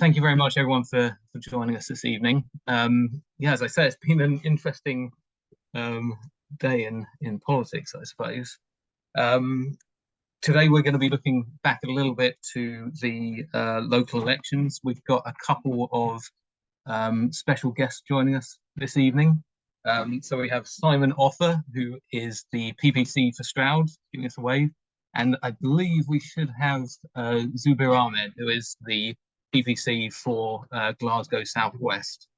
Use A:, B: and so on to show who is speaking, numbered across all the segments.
A: Thank you very much, everyone, for joining us this evening. Yeah, as I say, it's been an interesting um, day in politics, I suppose. Um, Today, we're going to be looking back a little bit to the local elections. We've got a couple of special guests joining us this evening. So we have Simon Offer, who is the PPC for Stroud, giving us a wave. And I believe we should have Zubir Ahmed, who is the PPC for Glasgow Southwest.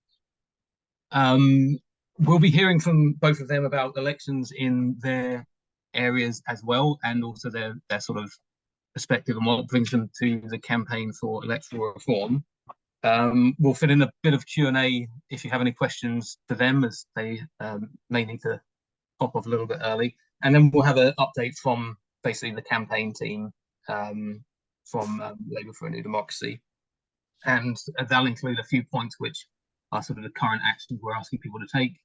A: We'll be hearing from both of them about elections in their areas as well, and also their sort of perspective and what brings them to the campaign for electoral reform. We'll fit in a bit of Q&A if you have any questions for them, as they may need to pop off a little bit early. And then we'll have an update from basically the campaign team from Labour for a New Democracy. And that'll include a few points which are sort of the current actions we're asking people to take,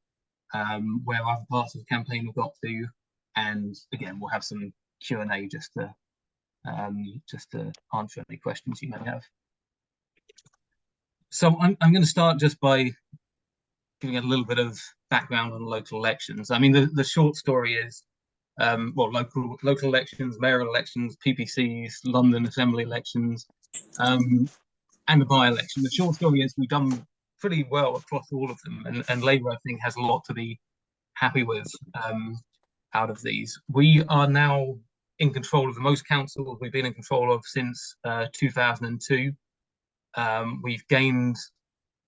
A: where other parts of the campaign have got to, and again, we'll have some Q&A just to answer any questions you may have. So I'm going to start just by giving a little bit of background on local elections. I mean, the short story is, well, local elections, mayoral elections, PPCs, London Assembly elections, and the by-election. The short story is we've done pretty well across all of them, and Labour, I think, has a lot to be happy with out of these. We are now in control of the most councils we've been in control of since 2002. We've gained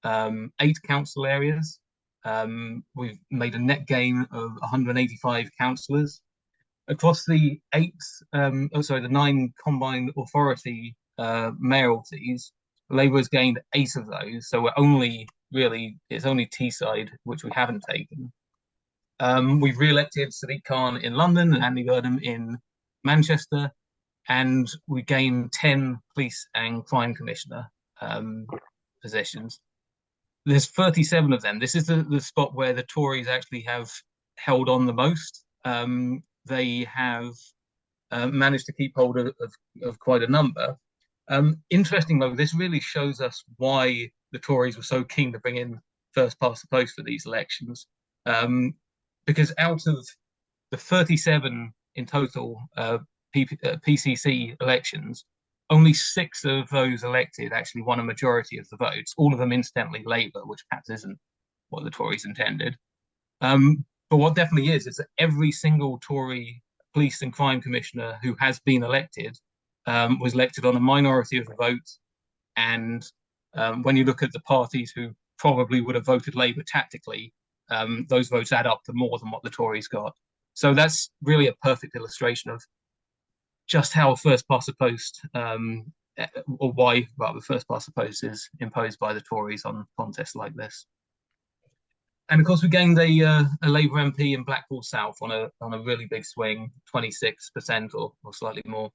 A: 8 council areas. We've made a net gain of 185 councillors. Across the 9 combined authority mayoralties, Labour has gained 8 of those. So it's only Teesside, which we haven't taken. We've re-elected Sadiq Khan in London and Andy Burnham in Manchester, and we gained 10 police and crime commissioner positions. There's 37 of them. This is the spot where the Tories actually have held on the most. They have managed to keep hold of quite a number. Interesting though, this really shows us why the Tories were so keen to bring in first past the post for these elections. Because out of the 37 in total PCC elections, only 6 of those elected actually won a majority of the votes, all of them incidentally Labour, which perhaps isn't what the Tories intended. But what definitely is that every single Tory police and crime commissioner who has been elected was elected on a minority of the vote. And when you look at the parties who probably would have voted Labour tactically, those votes add up to more than what the Tories got. So that's really a perfect illustration of just how first past the post, or why rather first past the post is imposed by the Tories on contests like this. And of course, we gained a Labour MP in Blackpool South on a really big swing, 26% or slightly more.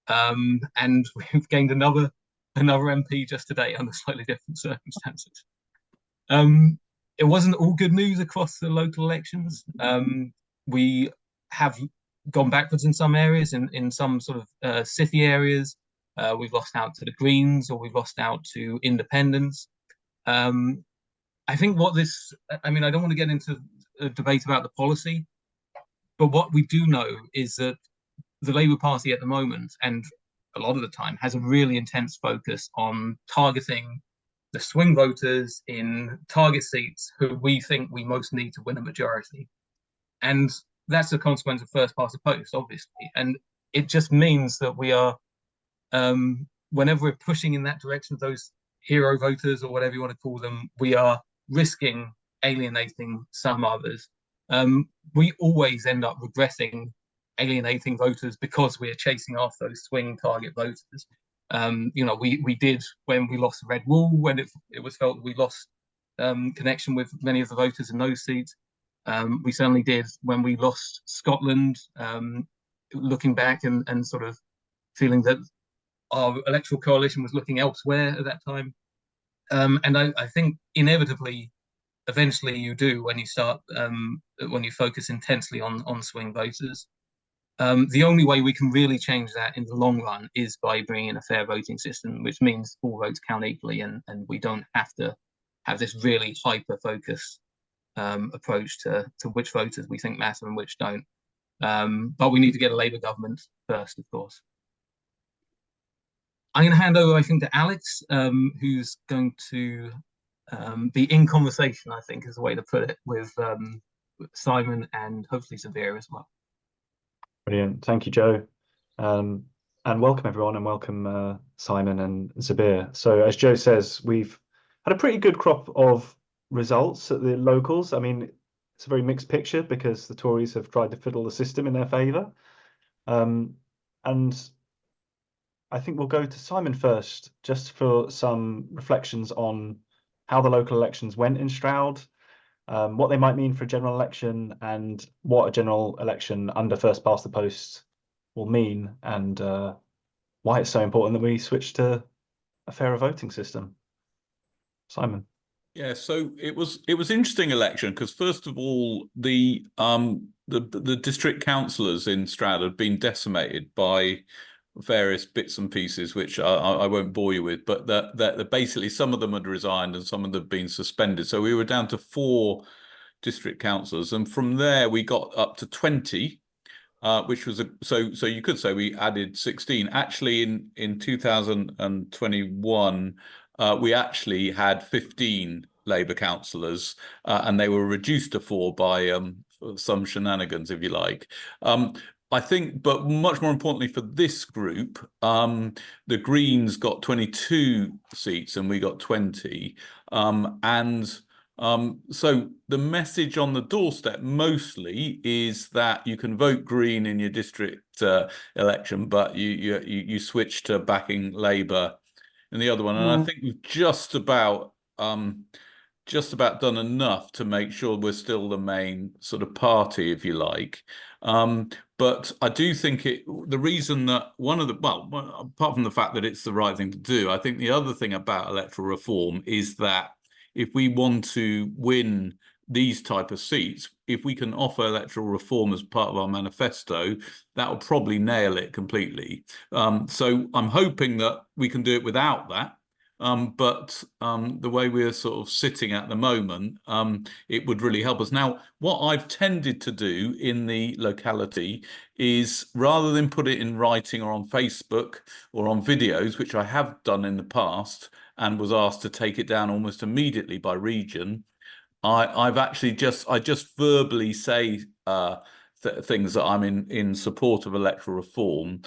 A: And we've gained another MP just today under slightly different circumstances. It wasn't all good news across the local elections. We have gone backwards in some areas, in some sort of city areas. We've lost out to the Greens, or we've lost out to Independents. I think I don't want to get into a debate about the policy, but what we do know is that the Labour Party at the moment, and a lot of the time, has a really intense focus on targeting the swing voters in target seats who we think we most need to win a majority. And that's a consequence of first past the post, obviously. And it just means that we are, whenever we're pushing in that direction, those hero voters, or whatever you want to call them, we are risking alienating some others. We always end up regretting alienating voters because we are chasing after those swing target voters. We did when we lost the Red Wall, when it was felt that we lost connection with many of the voters in those seats. We certainly did when we lost Scotland, looking back and sort of feeling that our electoral coalition was looking elsewhere at that time. And I think inevitably, eventually you do when you start, when you focus intensely on swing voters. The only way we can really change that in the long run is by bringing in a fair voting system, which means all votes count equally, and we don't have to have this really hyper-focused approach to which voters we think matter and which don't. But we need to get a Labour government first, of course. I'm going to hand over, I think, to Alex, who's going to be in conversation, I think is the way to put it, with Simon and hopefully Severe as well.
B: Brilliant. Thank you, Joe. And welcome everyone, and welcome Simon and Zabir. So as Joe says, we've had a pretty good crop of results at the locals. I mean, it's a very mixed picture because the Tories have tried to fiddle the system in their favour. And I think we'll go to Simon first, just for some reflections on how the local elections went in Stroud, what they might mean for a general election, and what a general election under first past the post will mean, and why it's so important that we switch to a fairer voting system. Simon.
C: Yeah, so it was interesting election because first of all, the district councillors in Stroud had been decimated by various bits and pieces, which I won't bore you with, but that basically some of them had resigned and some of them had been suspended. So we were down to 4 district councillors, and from there we got up to 20, which was so you could say we added 16. Actually, in 2021, we actually had 15 Labour councillors, and they were reduced to 4 by some shenanigans, if you like. I think, but much more importantly for this group, the Greens got 22 seats and we got 20. So the message on the doorstep mostly is that you can vote Green in your district election, but you switch to backing Labour in the other one. And I think we've just about done enough to make sure we're still the main sort of party, if you like. But I do think the reason that apart from the fact that it's the right thing to do, I think the other thing about electoral reform is that if we want to win these type of seats, if we can offer electoral reform as part of our manifesto, that will probably nail it completely. So I'm hoping that we can do it without that. But the way we're sort of sitting at the moment, it would really help us. Now, what I've tended to do in the locality is, rather than put it in writing or on Facebook or on videos, which I have done in the past and was asked to take it down almost immediately by region, I just verbally say things that I'm in support of electoral reform,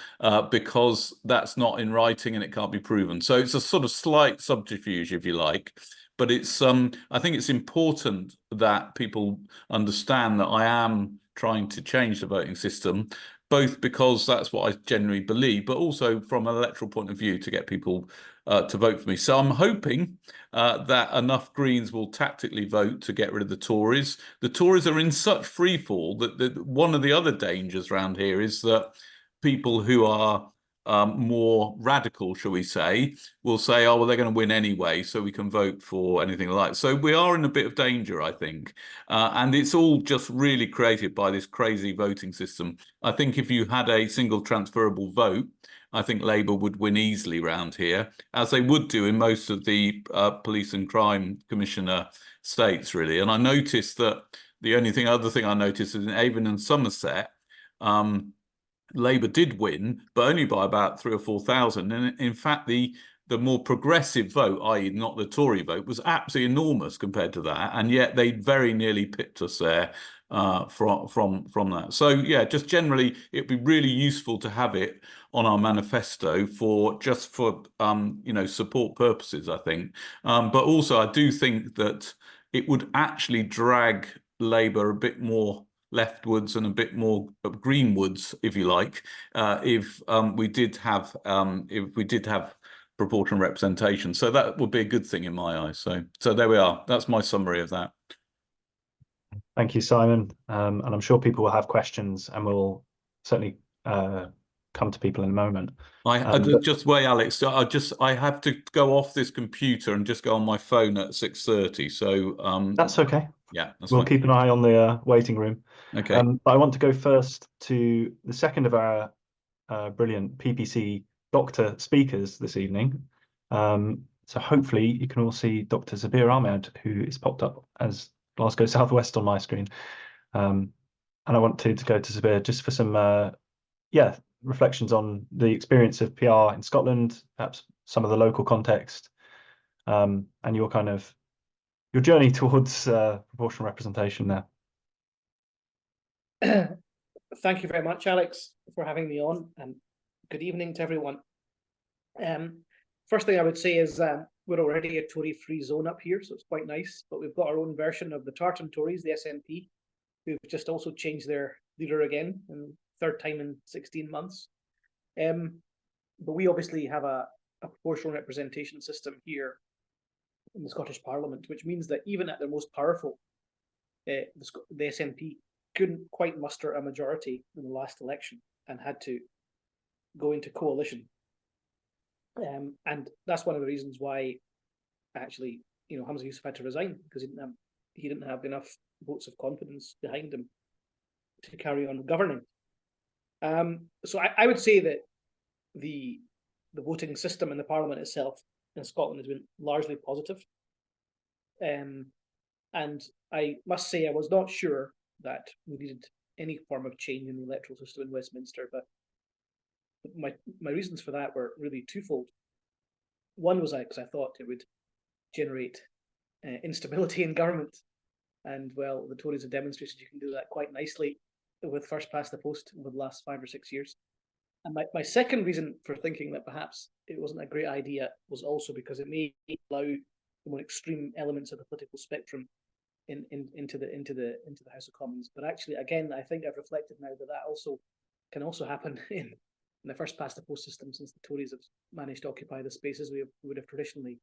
C: because that's not in writing and it can't be proven. So it's a sort of slight subterfuge, if you like. But it's I think it's important that people understand that I am trying to change the voting system, both because that's what I generally believe, but also from an electoral point of view to get people to vote for me. So I'm hoping that enough Greens will tactically vote to get rid of the Tories. The Tories are in such free fall that one of the other dangers around here is that people who are more radical, shall we say, will say, oh, well, they're going to win anyway, so we can vote for anything like that. So we are in a bit of danger, I think. And it's all just really created by this crazy voting system. I think if you had a single transferable vote, I think Labour would win easily round here, as they would do in most of the police and crime commissioner states, really. And I noticed that the other thing I noticed is in Avon and Somerset, Labour did win, but only by about 3,000 or 4,000. And in fact, the more progressive vote, i.e. not the Tory vote, was absolutely enormous compared to that. And yet they very nearly pipped us there from that. So yeah, just generally, it'd be really useful to have it on our manifesto for support purposes, I think. But also, I do think that it would actually drag Labour a bit more leftwards and a bit more greenwards, if you like, if we did have proportional representation. So that would be a good thing in my eyes. So there we are. That's my summary of that.
B: Thank you, Simon. And I'm sure people will have questions, and we'll certainly come to people in a moment.
C: Just wait, Alex. I have to go off this computer and just go on my phone at 6:30. So
B: that's okay.
C: yeah, that's
B: We'll
C: fine.
B: keep an eye on the waiting room.
C: Okay.
B: But I want to go first to the second of our brilliant PPC doctor speakers this evening. So hopefully you can all see Dr. Zabir Ahmed, who is popped up as Glasgow Southwest on my screen. And I want to go to Zabir just for some reflections on the experience of PR in Scotland, perhaps some of the local context, and your journey towards proportional representation there.
D: Thank you very much, Alex, for having me on, and good evening to everyone. First thing I would say is we're already a Tory-free zone up here, so it's quite nice, but we've got our own version of the Tartan Tories, the SNP, who've just also changed their leader again, and third time in 16 months. But we obviously have a proportional representation system here in the Scottish Parliament, which means that even at their most powerful, the SNP couldn't quite muster a majority in the last election and had to go into coalition. And that's one of the reasons why actually, Hamza Yusuf had to resign, because he didn't have enough votes of confidence behind him to carry on governing. So I would say that the voting system in the Parliament itself in Scotland has been largely positive. And I must say I was not sure that we needed any form of change in the electoral system in Westminster, but my reasons for that were really twofold. One was because I thought it would generate instability in government, and well, the Tories have demonstrated you can do that quite nicely with first past the post over the last 5 or 6 years. And my second reason for thinking that perhaps it wasn't a great idea was also because it may allow the more extreme elements of the political spectrum into the House of Commons. But actually, again, I think I've reflected now that can also happen in the first past the post system, since the Tories have managed to occupy the spaces we would have traditionally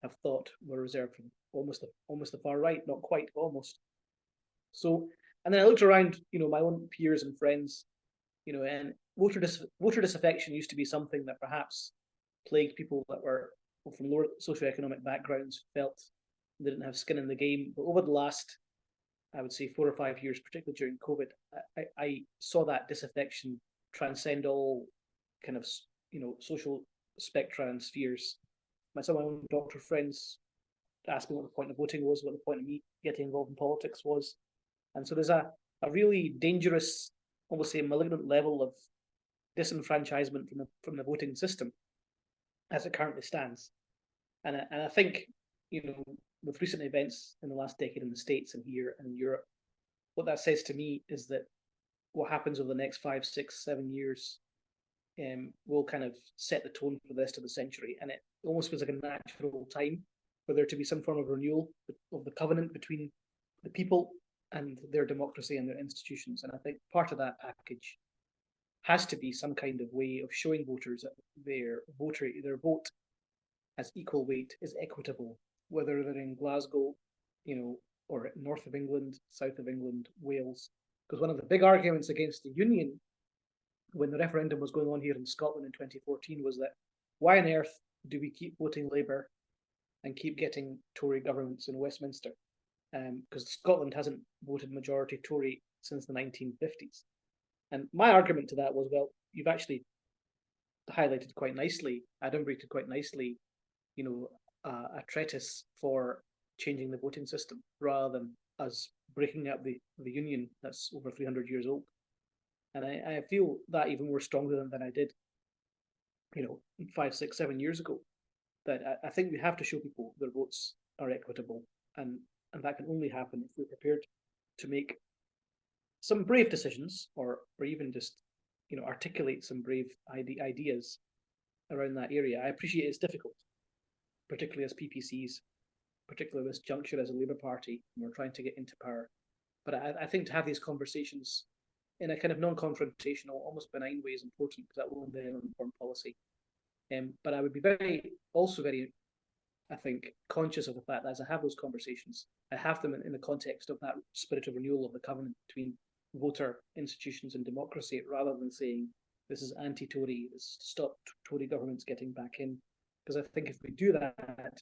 D: have thought were reserved from almost the far right, not quite, but almost. So, and then I looked around, my own peers and friends, and voter disaffection used to be something that perhaps plagued people that were from lower socioeconomic backgrounds, felt they didn't have skin in the game. But over the last, I would say, 4 or 5 years, particularly during COVID, I saw that disaffection transcend all kind of, social spectra and spheres. Some of my own doctor friends asked me what the point of voting was, what the point of me getting involved in politics was. And so there's a really dangerous, almost say malignant level of disenfranchisement from the voting system as it currently stands. And I think, with recent events in the last decade in the States and here and in Europe, what that says to me is that what happens over the next 5, 6, 7 years will kind of set the tone for the rest of the century. And it almost feels like a natural time for there to be some form of renewal of the covenant between the people and their democracy and their institutions. And I think part of that package has to be some kind of way of showing voters that their vote has equal weight, is equitable, whether they're in Glasgow, or north of England, south of England, Wales. Because one of the big arguments against the Union when the referendum was going on here in Scotland in 2014 was that why on earth do we keep voting Labour and keep getting Tory governments in Westminster? Because Scotland hasn't voted majority Tory since the 1950s. And my argument to that was, well, you've actually highlighted quite nicely, adumbrated quite nicely, a treatise for changing the voting system rather than us breaking up the Union that's over 300 years old. And I feel that even more strongly than I did, 5, 6, 7 years ago, that I think we have to show people their votes are equitable, and that can only happen if we're prepared to make some brave decisions, or even just articulate some brave ideas around that area. I appreciate it's difficult, particularly as PPCs, particularly this juncture as a Labour Party, and we're trying to get into power. But I think to have these conversations in a kind of non-confrontational, almost benign way is important, because that will then inform policy. But I would be very, I think, conscious of the fact that as I have those conversations, I have them in the context of that spirit of renewal of the covenant between voter, institutions and democracy, rather than saying This is anti-Tory. This is to stop Tory governments getting back in. Because I think if we do that,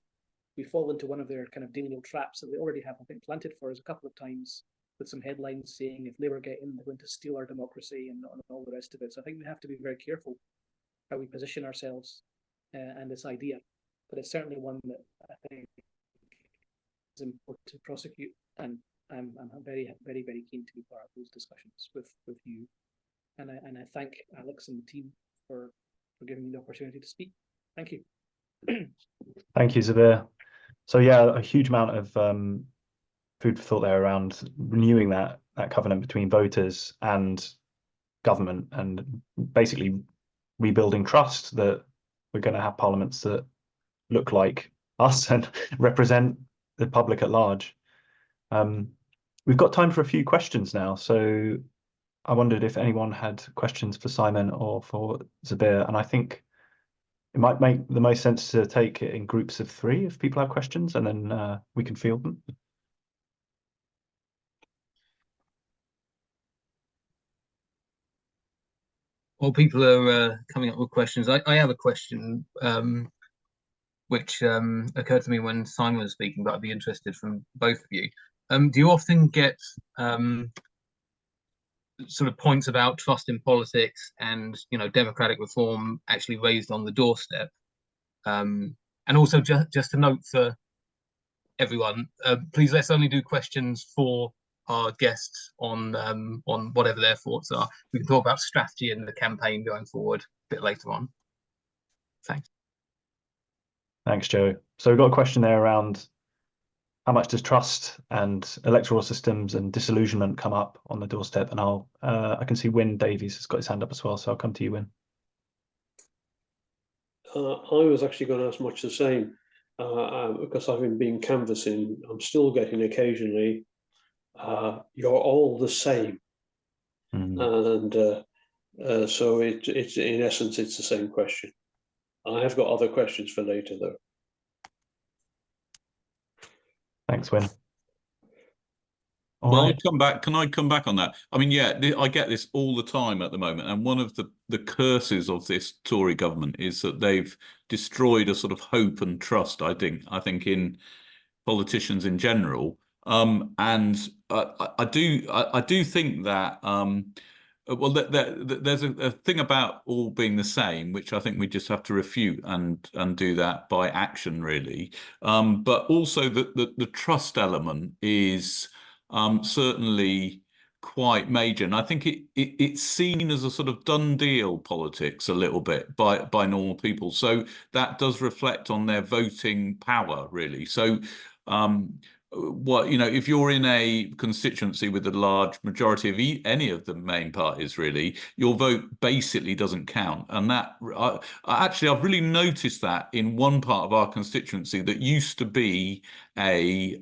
D: we fall into one of their kind of daily traps that they already have, I think, planted for us a couple of times, with some headlines saying if Labour get in, they're going to steal our democracy and all the rest of it. So I think we have to be very careful how we position ourselves and this idea. But it's certainly one that I think is important to prosecute, and I'm very, very, very keen to be part of those discussions with you. And I thank Alex and the team for giving me the opportunity to speak. Thank you.
B: Thank you, Zabir. So yeah, a huge amount of food for thought there around renewing that covenant between voters and government, and basically rebuilding trust that we're going to have parliaments that look like us and represent the public at large. We've got time for a few questions now, so I wondered if anyone had questions for Simon or for Zabir, and I think it might make the most sense to take it in groups of 3 if people have questions, and then we can field them.
A: While people are coming up with questions, I have a question which occurred to me when Simon was speaking, but I'd be interested from both of you. Do you often get sort of points about trust in politics and democratic reform actually raised on the doorstep? And also, just a note for everyone, please let's only do questions for our guests on whatever their thoughts are. We can talk about strategy and the campaign going forward a bit later on. Thanks. Thanks,
B: Joe. So we've got a question there around how much does trust and electoral systems and disillusionment come up on the doorstep? And I can see Wyn Davies has got his hand up as well, so I'll come to you, Wyn.
E: I was actually going to ask much the same, because having been canvassing, I'm still getting occasionally, you're all the same. And so it's in essence, it's the same question. I have got other questions for later, though.
B: Thanks, Wyn.
C: Well, I'll come back. Can I come back on that? I mean, yeah, I get this all the time at the moment. And one of the curses of this Tory government is that they've destroyed a sort of hope and trust, I think in politicians in general. And I do think that well, there's a thing about all being the same, which I think we just have to refute and do that by action, really. But also the trust element is certainly quite major, and I think it's seen as a sort of done deal politics a little bit by normal people. So that does reflect on their voting power, really. So if you're in a constituency with a large majority of any of the main parties, really, your vote basically doesn't count. And that I've really noticed that in one part of our constituency that used to be a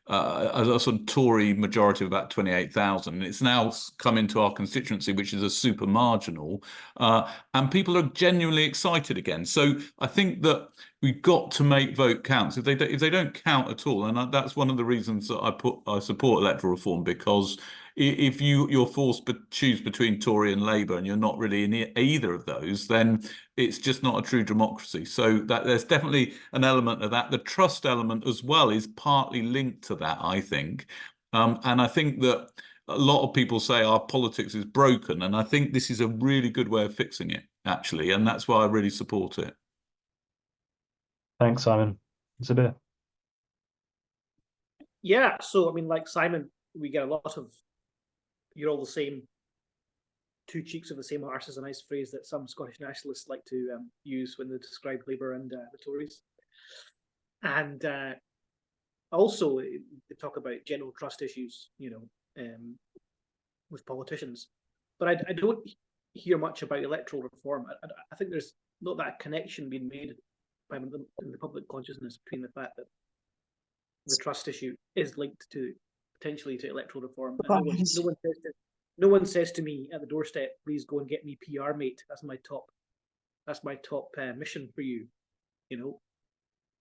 C: sort of Tory majority of about 28,000. And it's now come into our constituency, which is a super marginal, and people are genuinely excited again. So I think that we've got to make vote counts. If they don't count at all, and that's one of the reasons that I support electoral reform, because if you're forced to choose between Tory and Labour and you're not really in either of those, then it's just not a true democracy. So that there's definitely an element of that. The trust element as well is partly linked to that, I think. And I think that a lot of people say our politics is broken, and I think this is a really good way of fixing it, actually, and that's why I really support it.
B: Thanks, Simon. Zabir.
D: Yeah, so I mean, like Simon, we get a lot of "you're all the same, two cheeks of the same arse" is a nice phrase that some Scottish nationalists like to use when they describe Labour and the Tories. And also, they talk about general trust issues, with politicians. But I don't hear much about electoral reform. I think there's not that connection being made in the public consciousness between the fact that the trust issue is linked to potentially to electoral reform. No one says to me at the doorstep, "Please go and get me PR, mate. That's my top mission for you."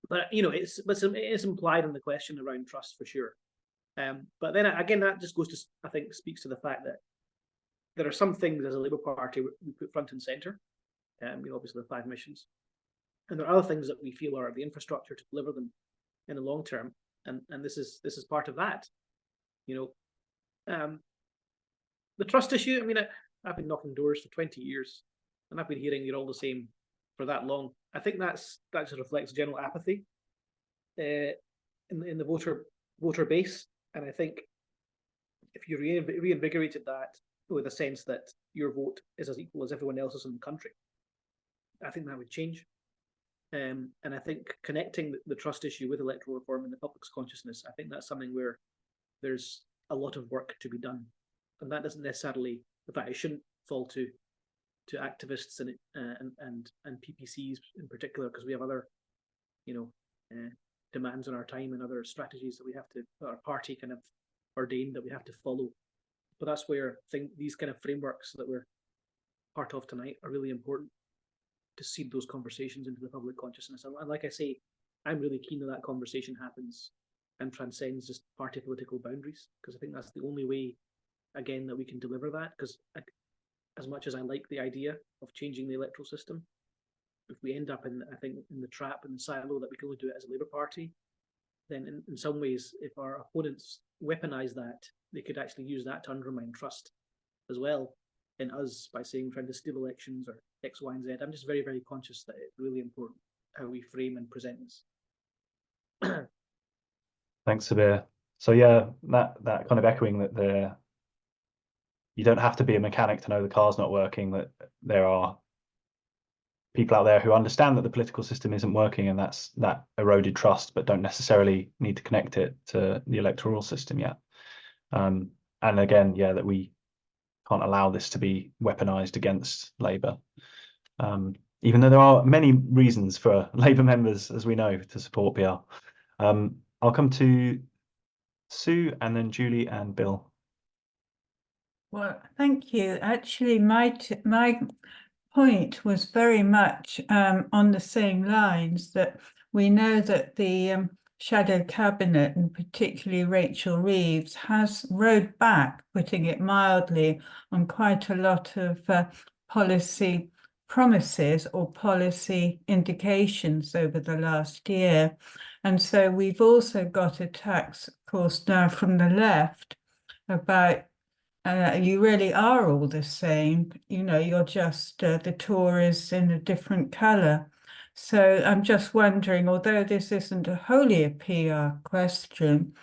D: But it is implied in the question around trust for sure. But then again, that just goes to, I think, speaks to the fact that there are some things as a Labour Party we put front and centre. Obviously the 5 missions, and there are other things that we feel are the infrastructure to deliver them in the long term, and this is part of that. The trust issue. I mean, I've been knocking doors for 20 years, and I've been hearing you're all the same for that long. I think that just reflects general apathy in the voter base, and I think if you reinvigorated that with a sense that your vote is as equal as everyone else's in the country, I think that would change. And I think connecting the trust issue with electoral reform in the public's consciousness, I think that's something where there's a lot of work to be done, and that doesn't necessarily, in fact, it shouldn't fall to activists and PPCs in particular, because we have other, demands on our time and other strategies that we have to, our party kind of ordained that we have to follow. But that's where these kind of frameworks that we're part of tonight are really important to seed those conversations into the public consciousness. And like I say, I'm really keen that conversation happens and transcends just party political boundaries, because I think that's the only way, again, that we can deliver that. Because as much as I like the idea of changing the electoral system, if we end up in the trap and the silo that we can only do it as a Labour Party, then in some ways, if our opponents weaponize that, they could actually use that to undermine trust as well in us by trying to steal elections or X, Y, and Z. I'm just very, very conscious that it's really important how we frame and present this.
B: Thanks, Sabir. So yeah, that kind of echoing that you don't have to be a mechanic to know the car's not working, that there are people out there who understand that the political system isn't working, and that eroded trust, but don't necessarily need to connect it to the electoral system yet. And again, yeah, that we can't allow this to be weaponized against Labour. Even though there are many reasons for Labour members, as we know, to support PR. I'll come to Sue and then Julie and Bill.
F: Well, thank you. Actually, my point was very much on the same lines, that we know that the shadow cabinet, and particularly Rachel Reeves, has rowed back, putting it mildly, on quite a lot of policy promises or policy indications over the last year. And so we've also got attacks, of course, now from the left about you really are all the same, you're just the Tories in a different colour. So I'm just wondering, although this isn't wholly a PR question,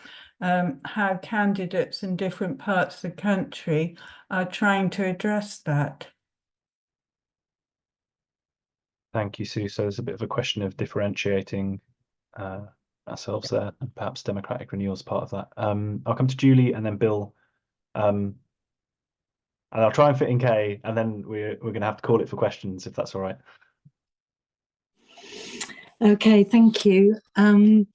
F: how candidates in different parts of the country are trying to address that.
B: Thank you, Sue. So there's a bit of a question of differentiating ourselves there, and perhaps Democratic Renewal is part of that. I'll come to Julie and then Bill. And I'll try and fit in Kay, and then we're going to have to call it for questions, if that's all right.
G: Okay, thank you. I'm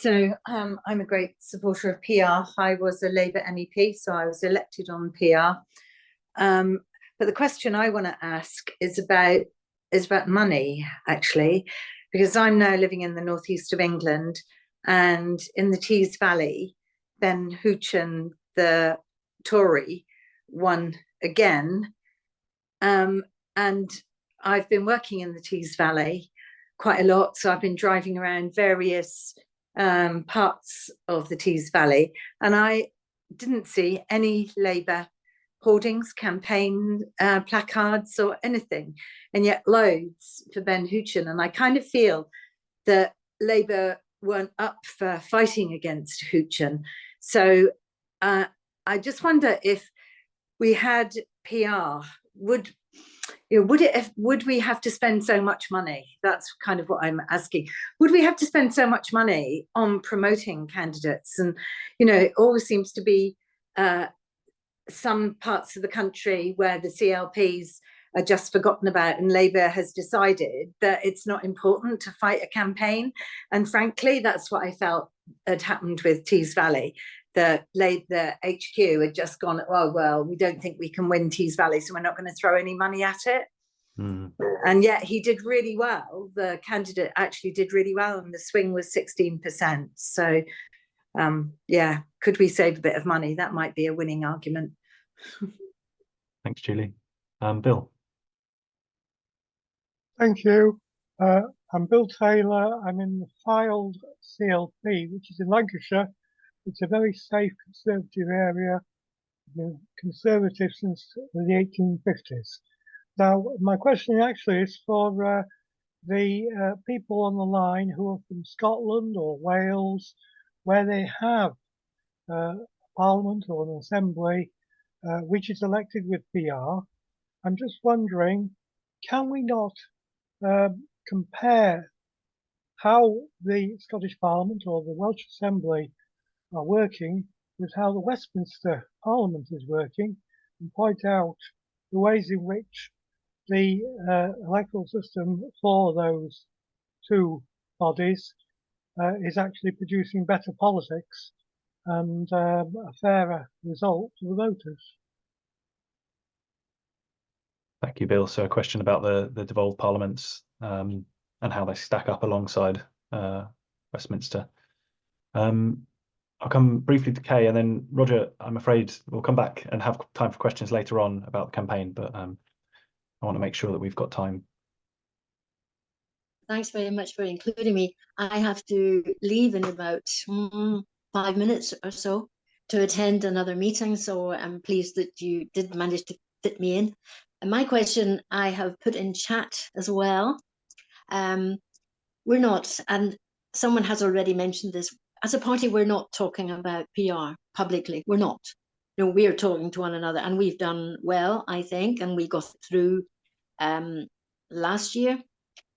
G: a great supporter of PR. I was a Labour MEP, so I was elected on PR. But the question I want to ask is about money, actually, because I'm now living in the northeast of England, and in the Tees Valley, Ben Hoochin, the Tory, won again. And I've been working in the Tees Valley quite a lot, so I've been driving around various parts of the Tees Valley, and I didn't see any Labour hoardings, campaign placards or anything, and yet loads for Ben Hoochin. And I kind of feel that Labour weren't up for fighting against Hoochin. So I just wonder, if we had PR, would we have to spend so much money? That's kind of what I'm asking. Would we have to spend so much money on promoting candidates? And it always seems to be some parts of the country where the CLPs are just forgotten about, and Labour has decided that it's not important to fight a campaign. And frankly, that's what I felt had happened with Tees Valley. The HQ had just gone, oh, well, we don't think we can win Tees Valley, so we're not going to throw any money at it. And yet he did really well. The candidate actually did really well, and the swing was 16%. So, yeah, could we save a bit of money? That might be a winning argument.
B: Thanks, Julie. Bill.
H: Thank you. I'm Bill Taylor. I'm in the filed CLP, which is in Lancashire. It's a very safe conservative area. Been conservative since the 1850s. Now, my question actually is for the people on the line who are from Scotland or Wales, where they have a parliament or an assembly which is elected with PR. I'm just wondering, can we not compare how the Scottish Parliament or the Welsh Assembly are working with how the Westminster Parliament is working, and point out the ways in which the electoral system for those two bodies is actually producing better politics and a fairer result for the voters.
B: Thank you, Bill. So a question about the devolved parliaments and how they stack up alongside Westminster. I'll come briefly to Kay, and then Roger, I'm afraid we'll come back and have time for questions later on about the campaign, but I want to make sure that we've got time.
I: Thanks very much for including me. I have to leave in about 5 minutes or so to attend another meeting, so I'm pleased that you did manage to fit me in. And my question I have put in chat as well. We're not, and someone has already mentioned this, as a party, we're not talking about PR publicly. We're not. No, we're talking to one another, and we've done well, I think, and we got through last year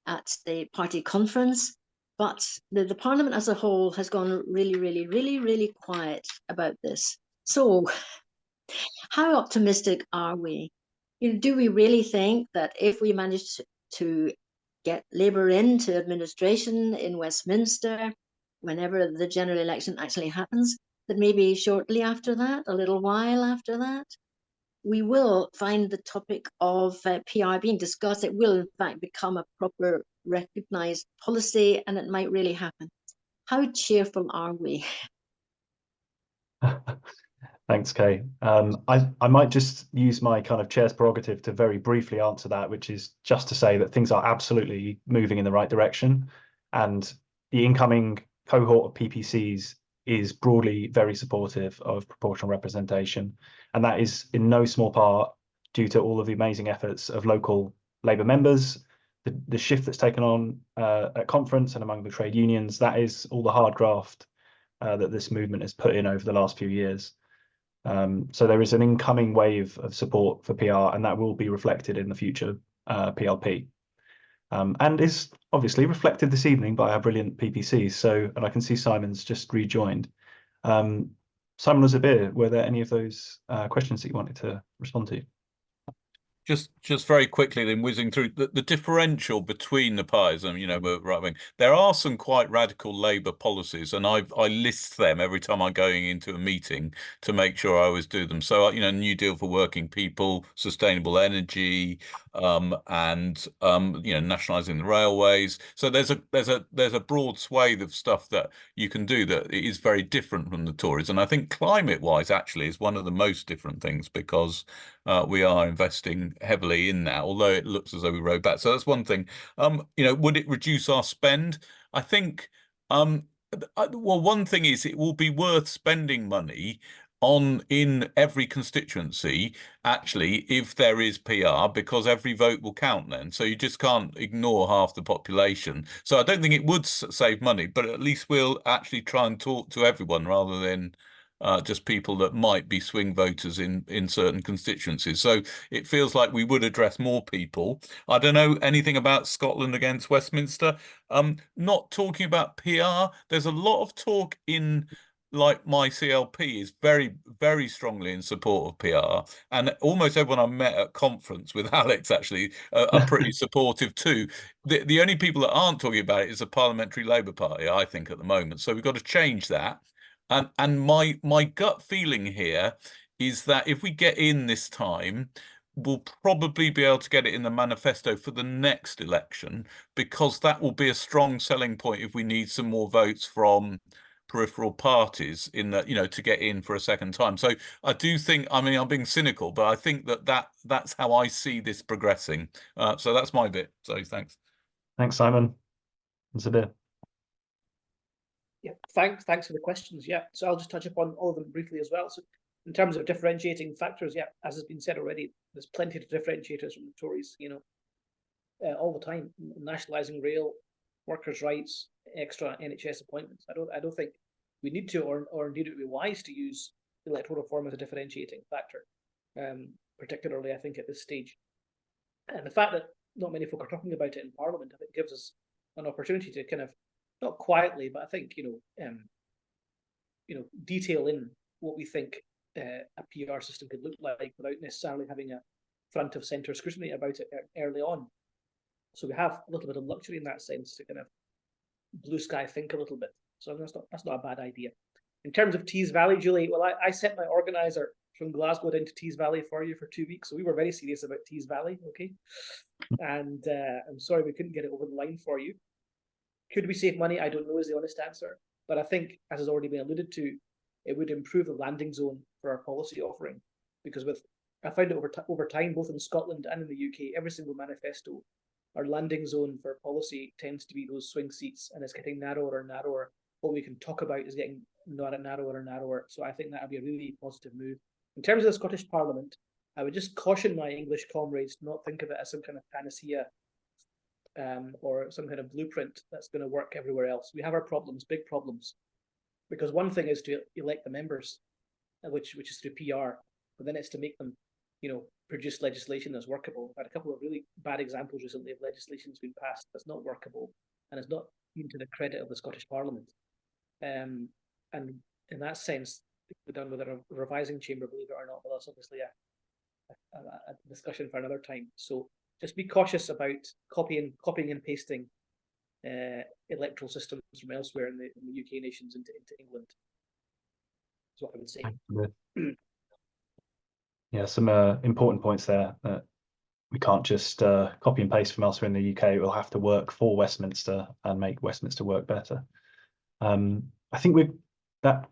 I: at the party conference. But the Parliament as a whole has gone really quiet about this. So how optimistic are we? Do we really think that if we manage to get Labour into administration in Westminster, whenever the general election actually happens, that maybe shortly after that, a little while after that, we will find the topic of PR being discussed? It will in fact become a proper recognised policy, and it might really happen. How cheerful are we?
B: Thanks, Kay. I might just use my kind of chair's prerogative to very briefly answer that, which is just to say that things are absolutely moving in the right direction, and the incoming cohort of PPCs is broadly very supportive of proportional representation, and that is in no small part due to all of the amazing efforts of local Labour members, the shift that's taken on at conference and among the trade unions. That is all the hard graft that this movement has put in over the last few years. So there is an incoming wave of support for PR, and that will be reflected in the future PLP, and is obviously reflected this evening by our brilliant PPCs. So, and I can see Simon's just rejoined. Simon Zabir, were there any of those questions that you wanted to respond to?
C: Just very quickly, then whizzing through the differential between the parties, and right wing. There are some quite radical Labour policies, and I list them every time I'm going into a meeting to make sure I always do them. So New Deal for working people, sustainable energy, and nationalising the railways. So there's a broad swathe of stuff that you can do that is very different from the Tories, and I think climate-wise actually is one of the most different things, because we are investing heavily in that, although it looks as though we rode back. So that's one thing. Would it reduce our spend? I think, well, one thing is it will be worth spending money in every constituency, actually, if there is PR, because every vote will count then. So you just can't ignore half the population. So I don't think it would save money, but at least we'll actually try and talk to everyone rather than just people that might be swing voters in certain constituencies. So it feels like we would address more people. I don't know anything about Scotland against Westminster. Not talking about PR. There's a lot of talk in, like, my CLP is very, very strongly in support of PR, and almost everyone I met at conference with Alex actually are pretty supportive too. The only people that aren't talking about it is the Parliamentary Labour Party, I think, at the moment. So we've got to change that. And my gut feeling here is that if we get in this time, we'll probably be able to get it in the manifesto for the next election, because that will be a strong selling point if we need some more votes from peripheral parties in that, you know, to get in for a second time. So I do think, I mean, I'm being cynical, but I think that's how I see this progressing. So that's my bit. So thanks.
B: Thanks, Simon. Zabir.
D: Yeah, thanks for the questions. Yeah, so I'll just touch upon all of them briefly as well. So in terms of differentiating factors, yeah, as has been said already, there's plenty of differentiators from the Tories, you know, all the time. Nationalising rail, workers' rights, extra NHS appointments. I don't think we need to, or indeed it would be wise to use electoral reform as a differentiating factor, particularly I think at this stage. And the fact that not many folk are talking about it in Parliament, I think, gives us an opportunity to kind of, not quietly, but I think, you know, detail in what we think a PR system could look like without necessarily having a front of centre scrutiny about it early on. So we have a little bit of luxury in that sense to kind of blue sky think a little bit. So that's not a bad idea. In terms of Tees Valley, Julie, well, I sent my organiser from Glasgow down to Tees Valley for you for 2 weeks. So we were very serious about Tees Valley, okay? And I'm sorry we couldn't get it over the line for you. Could we save money? I don't know is the honest answer. But I think, as has already been alluded to, it would improve the landing zone for our policy offering. Because I found it over time, both in Scotland and in the UK, every single manifesto, our landing zone for policy tends to be those swing seats, and it's getting narrower and narrower. What we can talk about is getting narrower and narrower. So I think that would be a really positive move. In terms of the Scottish Parliament, I would just caution my English comrades to not think of it as some kind of panacea or some kind of blueprint that's going to work everywhere else. We have our problems, big problems, because one thing is to elect the members, which is through PR, but then it's to make them, you know, produce legislation that's workable. I've had a couple of really bad examples recently of legislation that's been passed that's not workable and is not even to the credit of the Scottish Parliament. And in that sense, we're done with a revising chamber, believe it or not, but that's obviously a discussion for another time. So just be cautious about copying and pasting electoral systems from elsewhere in the UK nations into England. That's what I would say.
B: Yeah, some important points there. We can't just copy and paste from elsewhere in the UK. It will have to work for Westminster and make Westminster work better. I think that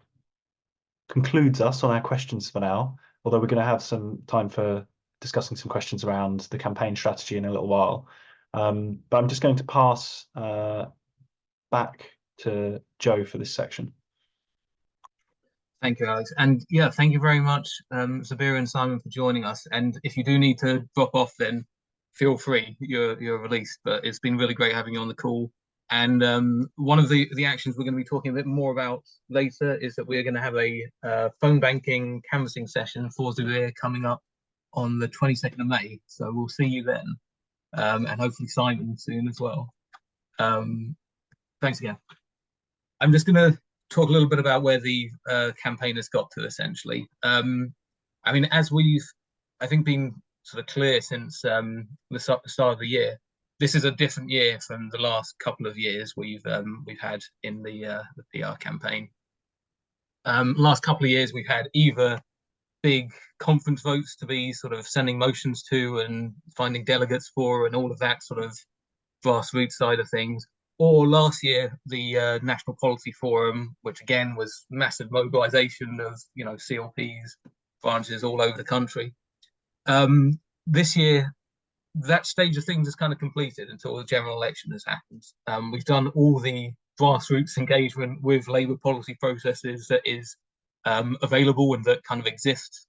B: concludes us on our questions for now, although we're going to have some time for discussing some questions around the campaign strategy in a little while. But I'm just going to pass back to Joe for this section.
A: Thank you, Alex. And yeah, thank you very much, Zabir and Simon, for joining us. And if you do need to drop off, then feel free, you're released. But it's been really great having you on the call. And one of the actions we're going to be talking a bit more about later is that we're going to have a phone banking canvassing session for Zabir coming up on the 22nd of May. So we'll see you then. And hopefully Simon soon as well. Thanks again. I'm just going to talk a little bit about where the campaign has got to, essentially. I mean, as we've, I think, been sort of clear since the start of the year, this is a different year from the last couple of years we've had in the PR campaign. Last couple of years, we've had either big conference votes to be sort of sending motions to and finding delegates for and all of that sort of grassroots side of things. Or last year, the National Policy Forum, which again was massive mobilisation of, you know, CLPs, branches all over the country. This year, that stage of things is kind of completed until the general election has happened. We've done all the grassroots engagement with Labour policy processes that is available and that kind of exists.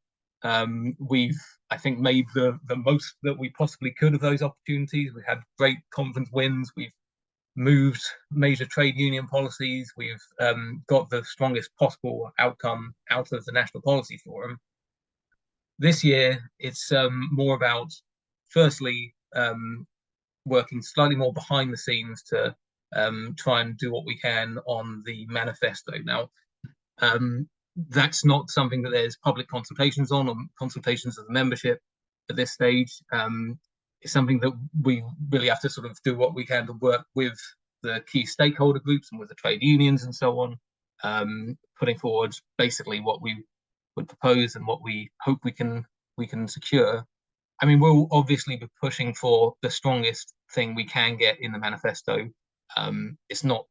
A: We've, I think, made the most that we possibly could of those opportunities. We had great conference wins. We've moved major trade union policies. We've got the strongest possible outcome out of the National Policy Forum. This year, it's more about, firstly, working slightly more behind the scenes to try and do what we can on the manifesto. Now, that's not something that there's public consultations on, or consultations of the membership at this stage. It's something that we really have to sort of do what we can to work with the key stakeholder groups and with the trade unions and so on, putting forward basically what we would propose and what we hope we can secure. I mean, we'll obviously be pushing for the strongest thing we can get in the manifesto. It's not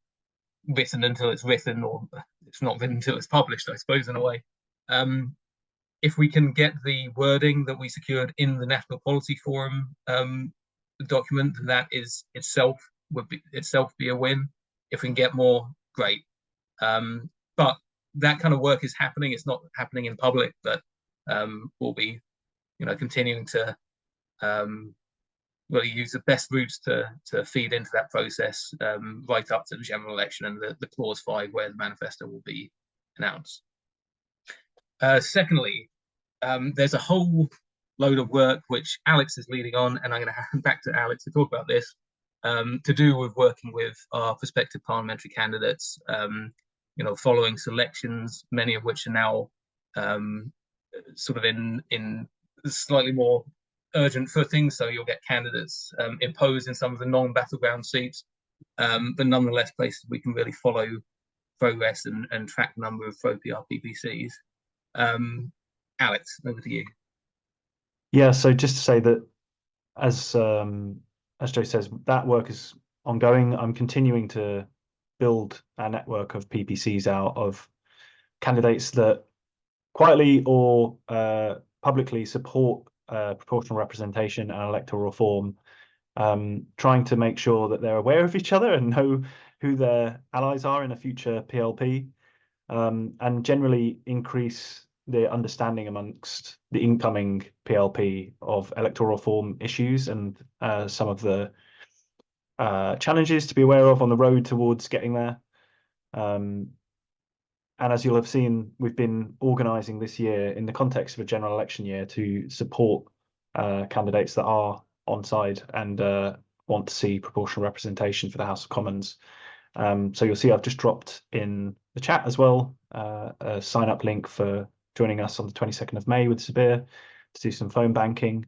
A: written until it's written, or it's not written until it's published, I suppose, in a way. If we can get the wording that we secured in the National Policy Forum document, that is itself would be a win. If we can get more, great. But that kind of work is happening. It's not happening in public, but we'll be, continuing to really use the best routes to feed into that process, right up to the general election and the clause 5 where the manifesto will be announced. Secondly, there's a whole load of work which Alex is leading on, and I'm going to hand back to Alex to talk about this, to do with working with our prospective parliamentary candidates, following selections, many of which are now sort of in slightly more urgent footing. So you'll get candidates imposed in some of the non-battleground seats, but nonetheless places we can really follow progress and track the number of pro-PR PPCs. Alex, over to you.
B: Yeah, so just to say that, as Joe says, that work is ongoing. I'm continuing to build a network of PPCs out of candidates that quietly or publicly support proportional representation and electoral reform, trying to make sure that they're aware of each other and know who their allies are in a future PLP, and generally increase the understanding amongst the incoming PLP of electoral reform issues and some of the challenges to be aware of on the road towards getting there. And as you'll have seen, we've been organising this year in the context of a general election year to support candidates that are on side and want to see proportional representation for the House of Commons. So you'll see I've just dropped in the chat as well a sign-up link for joining us on the 22nd of May with Sabir to do some phone banking.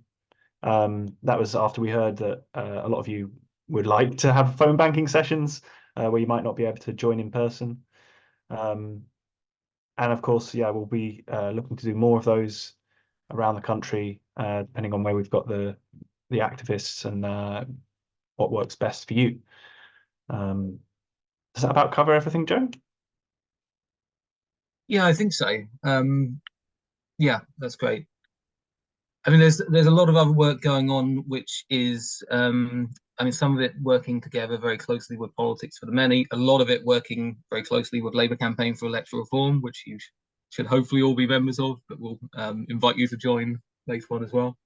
B: That was after we heard that a lot of you would like to have phone banking sessions where you might not be able to join in person. And of course, yeah, we'll be looking to do more of those around the country, depending on where we've got the activists and what works best for you. Does that about cover everything, Joe?
A: Yeah, I think so. Yeah, that's great. I mean, there's a lot of other work going on, which is, I mean, some of it working together very closely with Politics for the Many, a lot of it working very closely with Labour Campaign for Electoral Reform, which you should hopefully all be members of, but we'll invite you to join later on as well.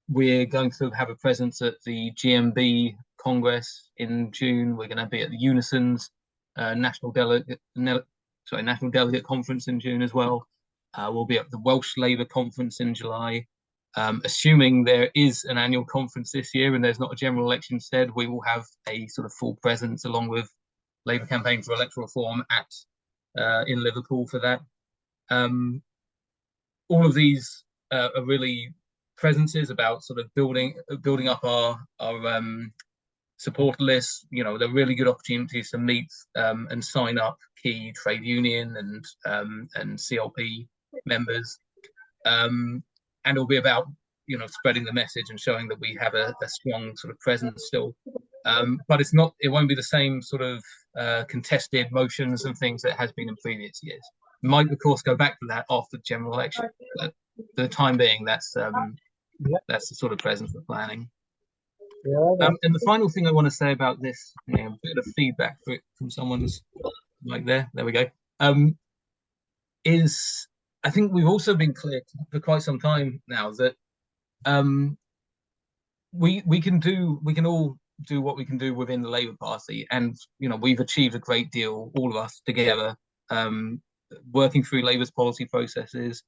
A: We're going to have a presence at the GMB Congress in June. We're going to be at the Unison's National Delegate Conference in June as well. We'll be at the Welsh Labour Conference in July. Assuming there is an annual conference this year and there's not a general election instead, we will have a sort of full presence along with Labour Campaign for Electoral Reform in Liverpool for that. All of these are really presences about sort of building up our support lists. They're really good opportunities to meet and sign up key trade union and CLP members, and it'll be about spreading the message and showing that we have a strong sort of presence still, but it won't be the same sort of contested motions and things that it has been in previous years. We might of course go back to that after the general election, but for the time being that's the sort of presence we're planning. And the final thing I want to say about this, a bit of feedback from someone's like there we go, is I think we've also been clear for quite some time now that we can all do what we can do within the Labour Party, and we've achieved a great deal, all of us together, working through Labour's policy processes,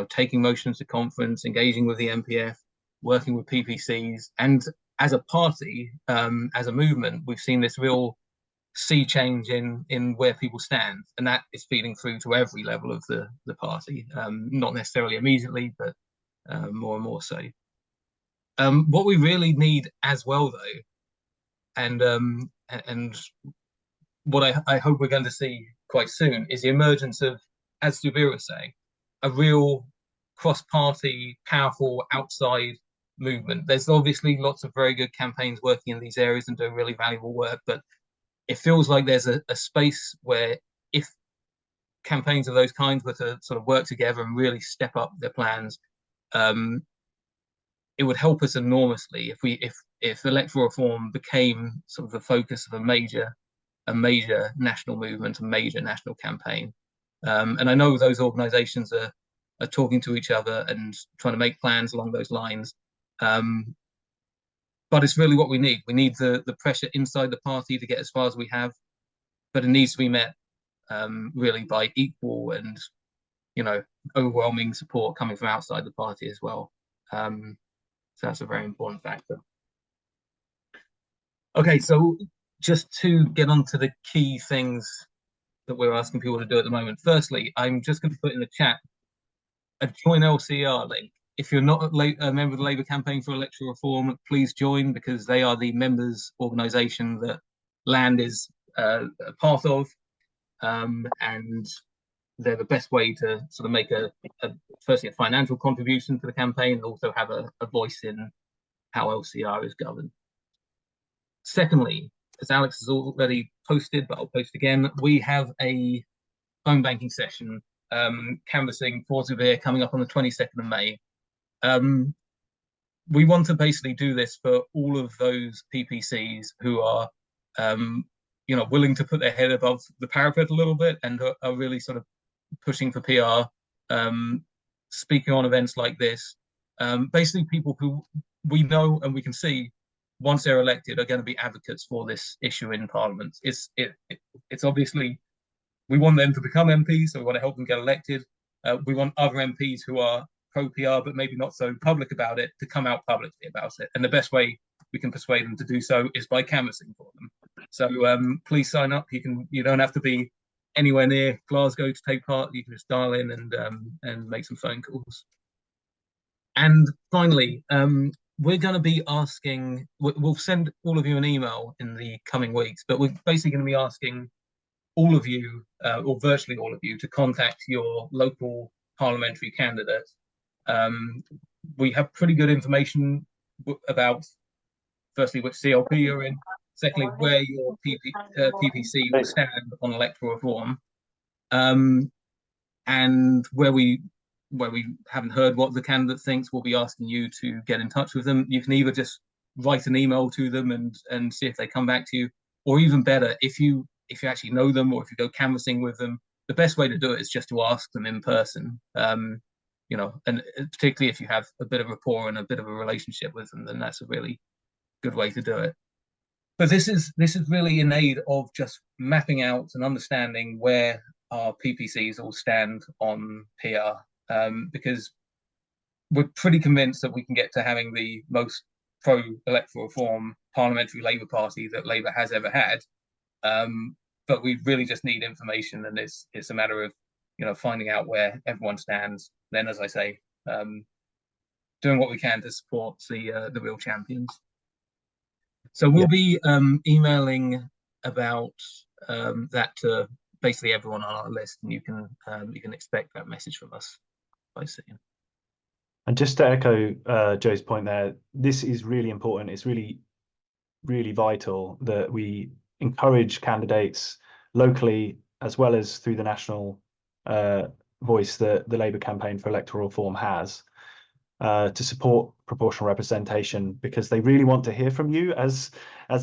A: taking motions to conference, engaging with the MPF, working with PPCs, and as a party, as a movement, we've seen this real sea change in where people stand, and that is feeding through to every level of the party, not necessarily immediately, but more and more so. What we really need as well, though, and what I hope we're going to see quite soon, is the emergence of, as Subir was saying, a real cross-party, powerful outside movement. There's obviously lots of very good campaigns working in these areas and doing really valuable work, but it feels like there's a space where if campaigns of those kinds were to sort of work together and really step up their plans, it would help us enormously if electoral reform became sort of the focus of a major national movement, a major national campaign. And I know those organisations are talking to each other and trying to make plans along those lines. But it's really what we need. We need the pressure inside the party to get as far as we have, but it needs to be met really by equal and, you know, overwhelming support coming from outside the party as well. So that's a very important factor. Okay, so just to get on to the key things that we're asking people to do at the moment. Firstly, I'm just going to put in the chat a join LCR link. If you're not a member of the Labour Campaign for Electoral Reform, please join, because they are the members organisation that Land is a part of, and they're the best way to sort of make firstly a financial contribution to the campaign, and also have a voice in how LCR is governed. Secondly, as Alex has already posted, but I'll post again, we have a phone banking session canvassing for Severe coming up on the 22nd of May. We want to basically do this for all of those PPCs who are, you know, willing to put their head above the parapet a little bit and are really sort of pushing for PR, speaking on events like this. Basically, people who we know and we can see once they're elected are going to be advocates for this issue in Parliament. It's obviously, we want them to become MPs, so we want to help them get elected. We want other MPs who are pro-PR but maybe not so public about it to come out publicly about it. And the best way we can persuade them to do so is by canvassing for them. So please sign up. You don't have to be anywhere near Glasgow to take part. You can just dial in and make some phone calls. And finally, we're going to be asking, we'll send all of you an email in the coming weeks, but we're basically going to be asking all of you, or virtually all of you, to contact your local parliamentary candidate. We have pretty good information about, firstly, which CLP you're in, secondly, where your PPC will stand on electoral reform, and where we haven't heard what the candidate thinks, we'll be asking you to get in touch with them. You can either just write an email to them and see if they come back to you, or even better, if you actually know them, or if you go canvassing with them, the best way to do it is just to ask them in person. You know, and particularly if you have a bit of rapport and a bit of a relationship with them, then that's a really good way to do it. But this is really in aid of just mapping out and understanding where our PPCs all stand on PR, because we're pretty convinced that we can get to having the most pro-electoral reform parliamentary Labour Party that Labour has ever had. But we really just need information, and it's a matter of, you know, finding out where everyone stands. Then, as I say, doing what we can to support the real champions. So we'll be emailing about that to basically everyone on our list, and you can expect that message from us by soon.
B: And just to echo Joe's point there, this is really important. It's really, really vital that we encourage candidates locally as well as through the national voice that the Labour Campaign for Electoral Reform has, to support proportional representation, because they really want to hear from you as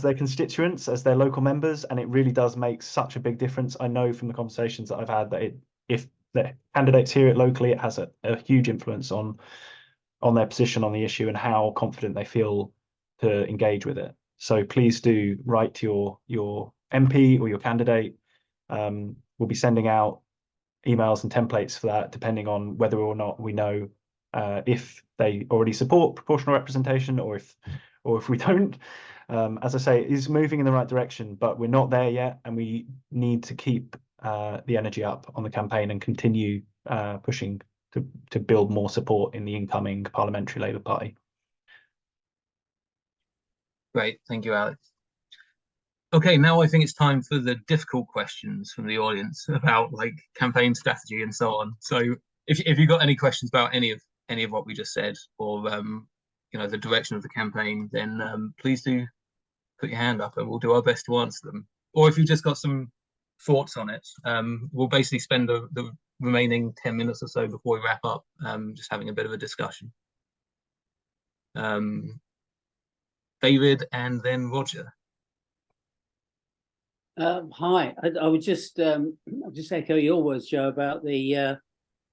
B: their constituents, as their local members, and it really does make such a big difference. I know from the conversations that I've had that if the candidates hear it locally, it has a huge influence on their position on the issue and how confident they feel to engage with it. So please do write to your MP or your candidate. We'll be sending out emails and templates for that, depending on whether or not we know if they already support proportional representation or if we don't. As I say, it is moving in the right direction, but we're not there yet, and we need to keep the energy up on the campaign and continue pushing to build more support in the incoming Parliamentary Labour Party.
A: Great, thank you, Alex. Okay, now I think it's time for the difficult questions from the audience about like campaign strategy and so on. So if you've got any questions about any of what we just said, or you know, the direction of the campaign, then please do put your hand up and we'll do our best to answer them. or if you've just got some thoughts on it, we'll basically spend the remaining 10 minutes or so before we wrap up, just having a bit of a discussion. David and then Roger.
J: Hi, I would just echo your words, Joe, about the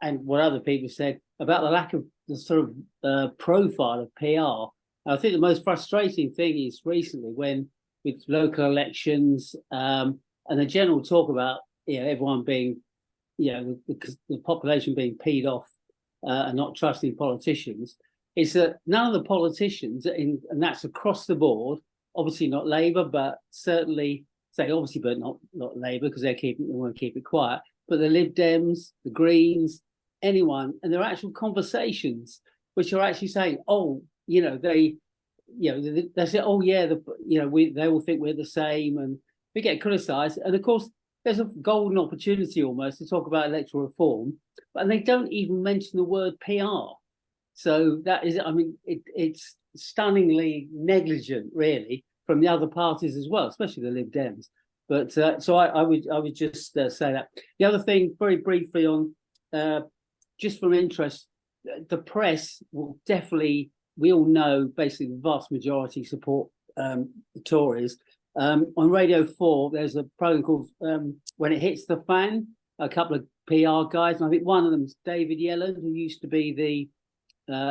J: and what other people said about the lack of the sort of profile of PR. I think the most frustrating thing is recently when with local elections and the general talk about everyone being the population being peed off and not trusting politicians, is that none of the politicians and that's across the board, obviously not Labour, but certainly but not Labour because they want to keep it quiet, but the Lib Dems, the Greens, anyone, and there are actual conversations which are actually saying, they say, oh yeah, they all think we're the same, and we get criticised. And of course, there's a golden opportunity almost to talk about electoral reform, but they don't even mention the word PR. So that is, it's stunningly negligent, really, from the other parties as well, especially the Lib Dems. But so I would just say that. The other thing, very briefly on, just from interest, the press will definitely, we all know basically the vast majority support the Tories. On Radio 4, there's a program called When It Hits the Fan, a couple of PR guys, and I think one of them is David Yellen, who used to be the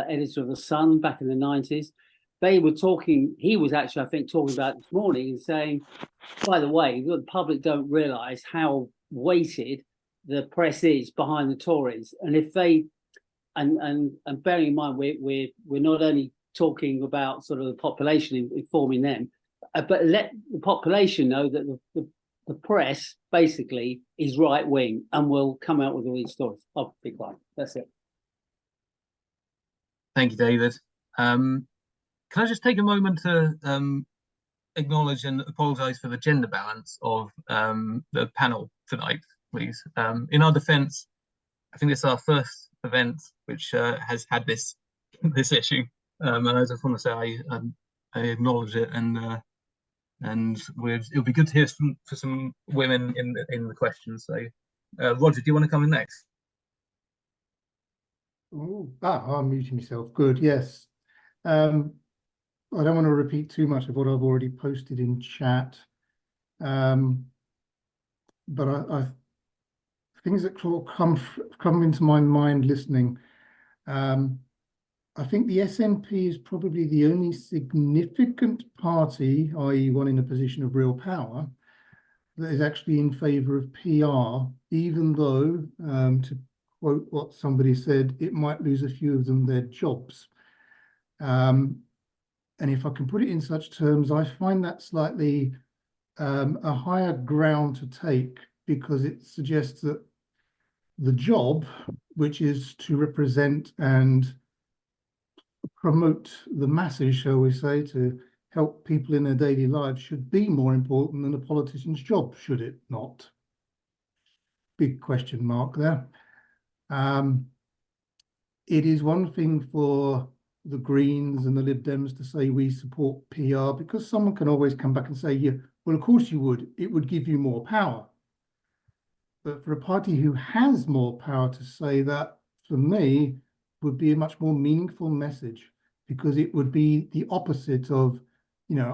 J: editor of The Sun back in the 90s. They were talking, he was actually, I think, talking about this morning and saying, by the way, the public don't realise how weighted the press is behind the Tories. And if they, and bearing in mind, we're not only talking about sort of the population, informing them, but let the population know that the press basically is right wing and will come out with all these stories. I'll be quiet. That's it.
A: Thank you, David. Can I just take a moment to acknowledge and apologise for the gender balance of the panel tonight, please? In our defence, I think this is our first event which has had this issue, and I just want to say I acknowledge it, and it'll be good to hear for some women in the questions. So, Roger, do you want to come in next?
K: I'm muting myself. Good, yes. I don't want to repeat too much of what I've already posted in chat, but I things that come into my mind listening. I think the SNP is probably the only significant party, i.e. one in a position of real power, that is actually in favour of PR, even though, to quote what somebody said, it might lose a few of them their jobs. And if I can put it in such terms, I find that slightly a higher ground to take, because it suggests that the job, which is to represent and promote the masses, shall we say, to help people in their daily lives, should be more important than a politician's job, should it not? Big question mark there. It is one thing for the Greens and the Lib Dems to say we support PR, because someone can always come back and say, yeah, well, of course you would. It would give you more power. But for a party who has more power to say that, for me, would be a much more meaningful message, because it would be the opposite of,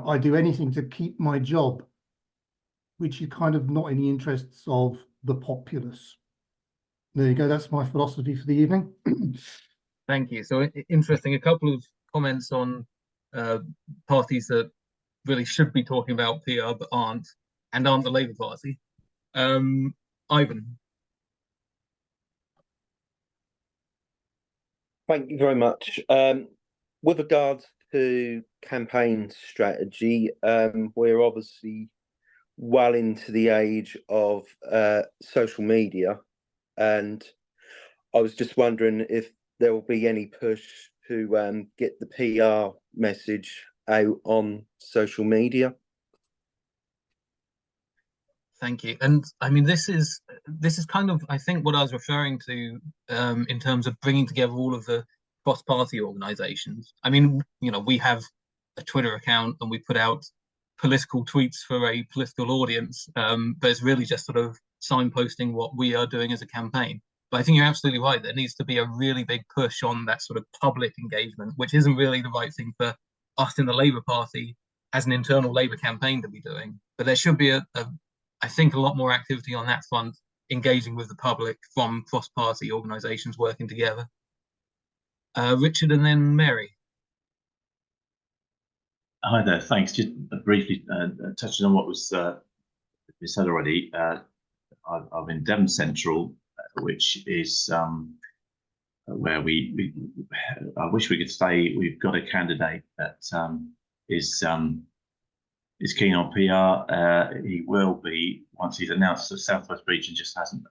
K: I do anything to keep my job, which is kind of not in the interests of the populace. There you go. That's my philosophy for the evening.
A: Thank you. So interesting. A couple of comments on parties that really should be talking about PR but aren't, and aren't the Labour Party. Ivan.
L: Thank you very much. With regards to campaign strategy, we're obviously well into the age of social media, and I was just wondering if there will be any push to get the PR message out on social media.
A: Thank you. And I mean, this is kind of, I think, what I was referring to in terms of bringing together all of the cross-party organisations. I mean, we have a Twitter account and we put out political tweets for a political audience, but it's really just sort of signposting what we are doing as a campaign. But I think you're absolutely right. There needs to be a really big push on that sort of public engagement, which isn't really the right thing for us in the Labour Party as an internal Labour campaign to be doing. But there should be I think, a lot more activity on that front, engaging with the public from cross-party organisations working together. Richard and then Mary.
M: Hi there, thanks. Just briefly touching on what was said already, I'm in Devon Central, which is where I wish we could stay. We've got a candidate that is keen on PR. He will be once he's announced. The Southwest region just hasn't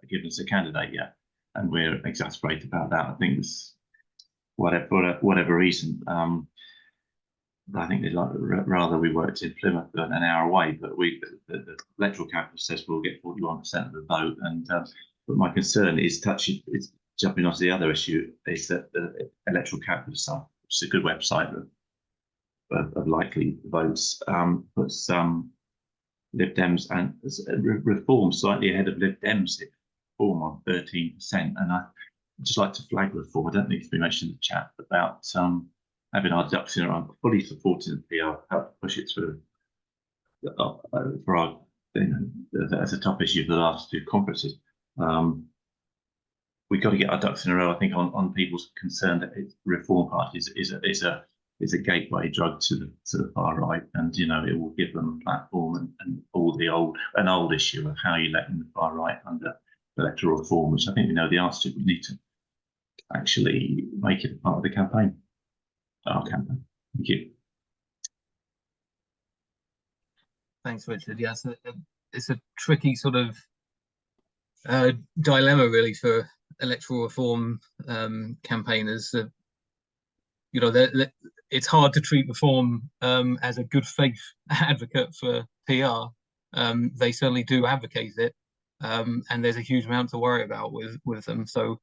M: given us a candidate yet, and we're exasperated about that. I think it's whatever reason. I think they'd rather we worked in Plymouth than an hour away, but the electoral capital says we'll get 41% of the vote. And but my concern is jumping onto the other issue, is that the electoral capital site, which is a good website of likely votes, puts Lib Dems and Reform slightly ahead of Lib Dems, Reform on 13%. And I'd just like to flag Reform. I don't need to be mentioned in the chat about having our ducks in a row. I'm fully supporting the PR, help push it through for our, as a top issue for the last two conferences. We've got to get our ducks in a row. I think on people's concern that Reform Party is a gateway drug to the far right, and it will give them a platform and all an old issue of how you let in the far right under electoral reform, which I think we know the answer to. We need to actually make it part of the campaign. Our campaign. Thank you.
A: Thanks, Richard. Yes, it's a tricky sort of dilemma, really, for electoral reform campaigners. It's hard to treat reform as a good faith advocate for PR. They certainly do advocate it, and there's a huge amount to worry about with them. So,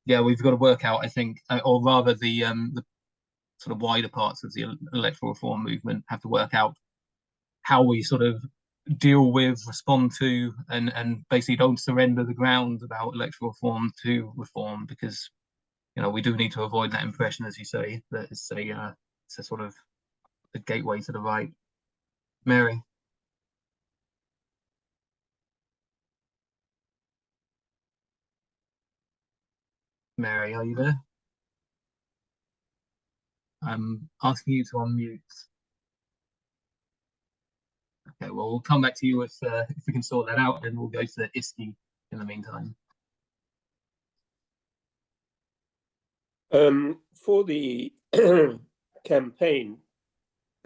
A: yeah, we've got to work out, I think, or rather the sort of wider parts of the electoral reform movement have to work out how we sort of deal with, respond to, and basically don't surrender the ground about electoral reform to reform, because we do need to avoid that impression, as you say, that it's a sort of a gateway to the right. Mary. Mary, are you there? I'm asking you to unmute. Okay, well, we'll come back to you if we can sort that out, and we'll go to ISKI in the meantime.
N: For the campaign,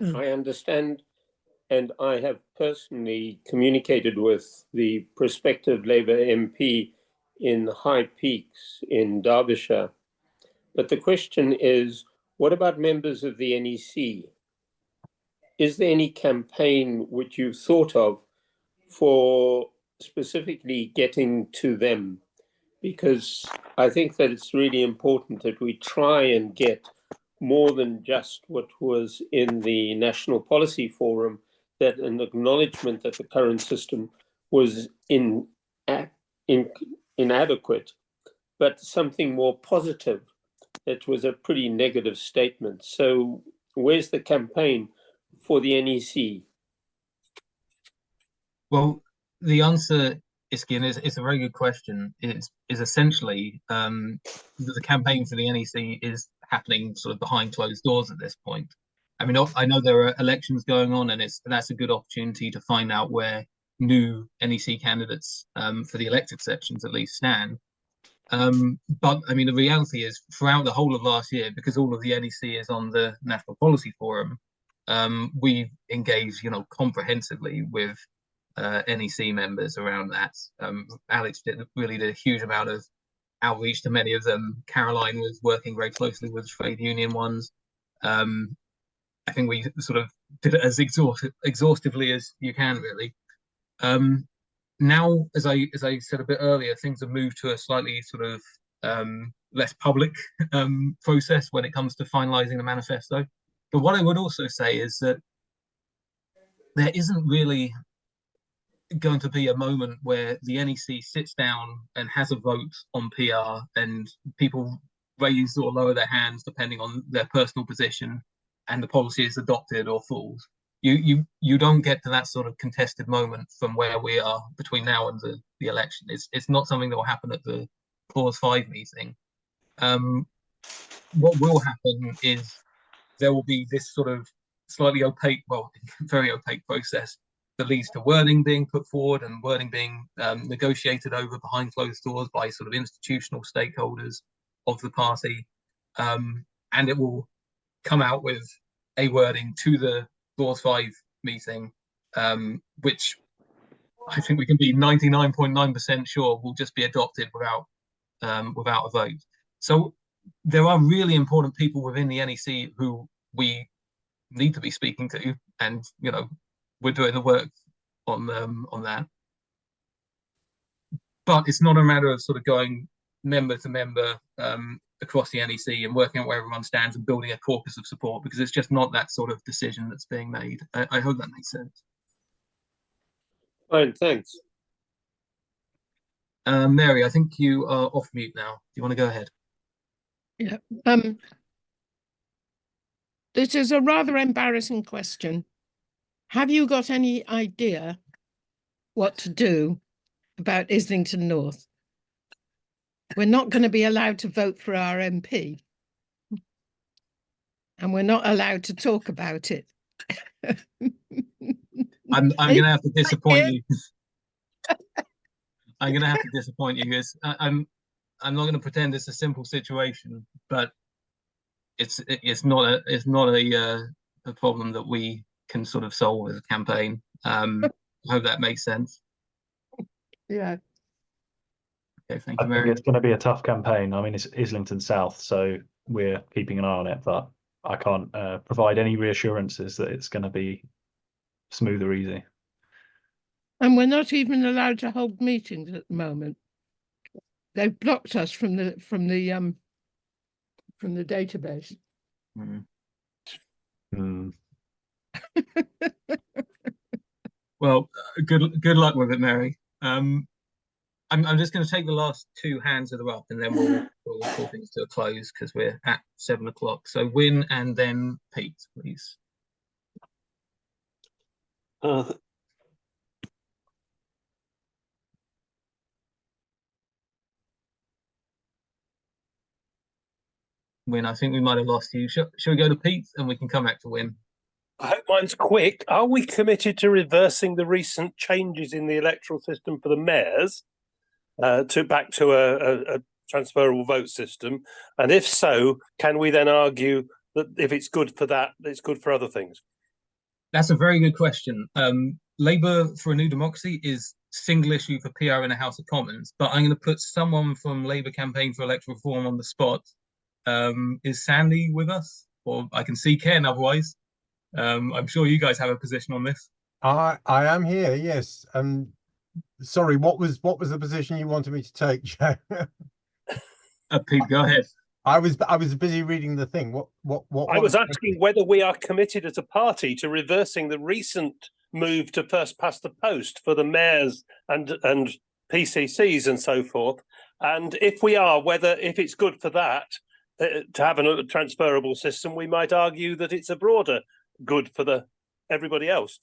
N: I understand, and I have personally communicated with the prospective Labour MP in High Peaks in Derbyshire. But the question is, what about members of the NEC? Is there any campaign which you've thought of for specifically getting to them? Because I think that it's really important that we try and get more than just what was in the National Policy Forum, that an acknowledgement that the current system was inadequate, but something more positive. It was a pretty negative statement. So where's the campaign for the NEC?
A: Well, the answer, Iskin, is a very good question. Is essentially the campaign for the NEC is happening sort of behind closed doors at this point. I mean, I know there are elections going on, and that's a good opportunity to find out where new NEC candidates for the elected sections at least stand. But I mean, the reality is, throughout the whole of last year, because all of the NEC is on the National Policy Forum, we've engaged, comprehensively with NEC members around that. Alex really did a huge amount of outreach to many of them. Caroline was working very closely with trade union ones. I think we sort of did it as exhaustively as you can, really. Now, as I said a bit earlier, things have moved to a slightly sort of less public process when it comes to finalising the manifesto. But what I would also say is that there isn't really going to be a moment where the NEC sits down and has a vote on PR and people raise or lower their hands depending on their personal position, and the policy is adopted or falls. You don't get to that sort of contested moment from where we are between now and the election. It's not something that will happen at the Clause 5 meeting. What will happen is there will be this sort of slightly opaque, well, very opaque process that leads to wording being put forward and wording being negotiated over behind closed doors by sort of institutional stakeholders of the party. And it will come out with a wording to the Clause 5 meeting, which I think we can be 99.9% sure will just be adopted without a vote. So there are really important people within the NEC who we need to be speaking to, and we're doing the work on that. But it's not a matter of sort of going member to member across the NEC and working out where everyone stands and building a corpus of support, because it's just not that sort of decision that's being made. I hope that makes sense.
N: Fine, thanks.
A: Mary, I think you are off mute now. Do you want to go ahead?
O: Yeah. This is a rather embarrassing question. Have you got any idea what to do about Islington North? We're not going to be allowed to vote for our MP. And we're not allowed to talk about it.
A: I'm going to have to disappoint you. I'm going to have to disappoint you, because I'm not going to pretend it's a simple situation, but it's not a problem that we can sort of solve as a campaign. I hope that makes sense.
O: Yeah.
A: Okay, thank you,
B: I
A: Mary.
B: think it's going to be a tough campaign. I mean, it's Islington South, so we're keeping an eye on it, but I can't provide any reassurances that it's going to be smooth or easy.
O: And we're not even allowed to hold meetings at the moment. They've blocked us from the database.
A: Well, good luck with it, Mary. I'm just going to take the last two hands that are up, and then we'll call things to a close because we're at 7 o'clock. So Win and then Pete, please. Win, I think we might have lost you. Shall we go to Pete and we can come back to Win?
P: I hope mine's quick. Are we committed to reversing the recent changes in the electoral system for the mayors back to a transferable vote system? And if so, can we then argue that if it's good for that, it's good for other things?
A: That's a very good question. Labour for a New Democracy is single issue for PR in the House of Commons, but I'm going to put someone from Labour Campaign for Electoral Reform on the spot. Is Sandy with us? Or I can see Ken otherwise. I'm sure you guys have a position on this.
Q: I am here, yes. Sorry, what was the position you wanted me to take, Joe?
A: Pete, go ahead.
Q: I was busy reading the thing. What
P: I was asking whether we are committed as a party to reversing the recent move to first past the post for the mayors and PCCs and so forth, and if we are, whether if it's good for that to have a transferable system, we might argue that it's a broader good for everybody else.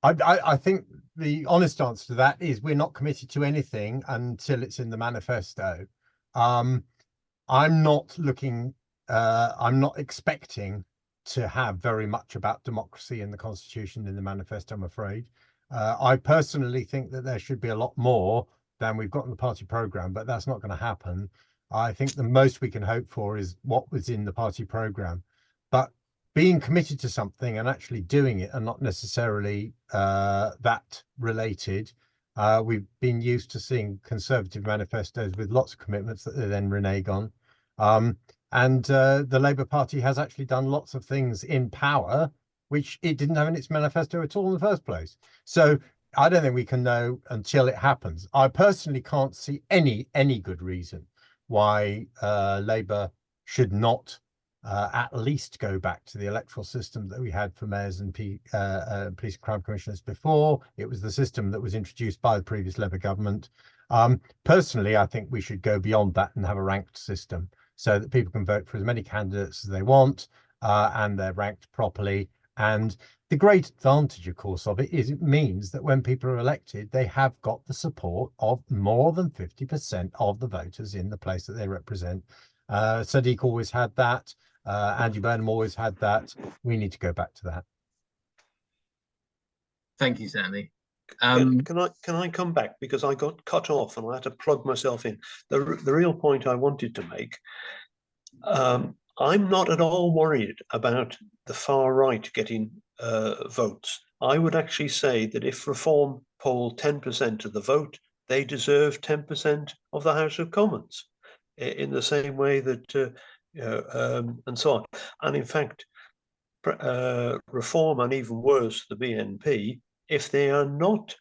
Q: I think the honest answer to that is we're not committed to anything until it's in the manifesto. I'm not expecting to have very much about democracy in the Constitution in the manifesto, I'm afraid. I personally think that there should be a lot more than we've got in the party programme, but that's not going to happen. I think the most we can hope for is what was in the party programme. But being committed to something and actually doing it are not necessarily that related. We've been used to seeing Conservative manifestos with lots of commitments that they then renege on. And the Labour Party has actually done lots of things in power, which it didn't have in its manifesto at all in the first place. So I don't think we can know until it happens. I personally can't see any good reason why Labour should not at least go back to the electoral system that we had for mayors and police and crime commissioners before. It was the system that was introduced by the previous Labour government. Personally, I think we should go beyond that and have a ranked system so that people can vote for as many candidates as they want, and they're ranked properly. And the great advantage, of course, of it is it means that when people are elected, they have got the support of more than 50% of the voters in the place that they represent. Sadiq always had that. Andy Burnham always had that. We need to go back to that.
A: Thank you, Sandy.
E: Can I come back, because I got cut off and I had to plug myself in. The real point I wanted to make, I'm not at all worried about the far right getting votes. I would actually say that if Reform polled 10% of the vote, they deserve 10% of the House of Commons, in the same way that and so on. And in fact, Reform, and even worse, the BNP, if they are not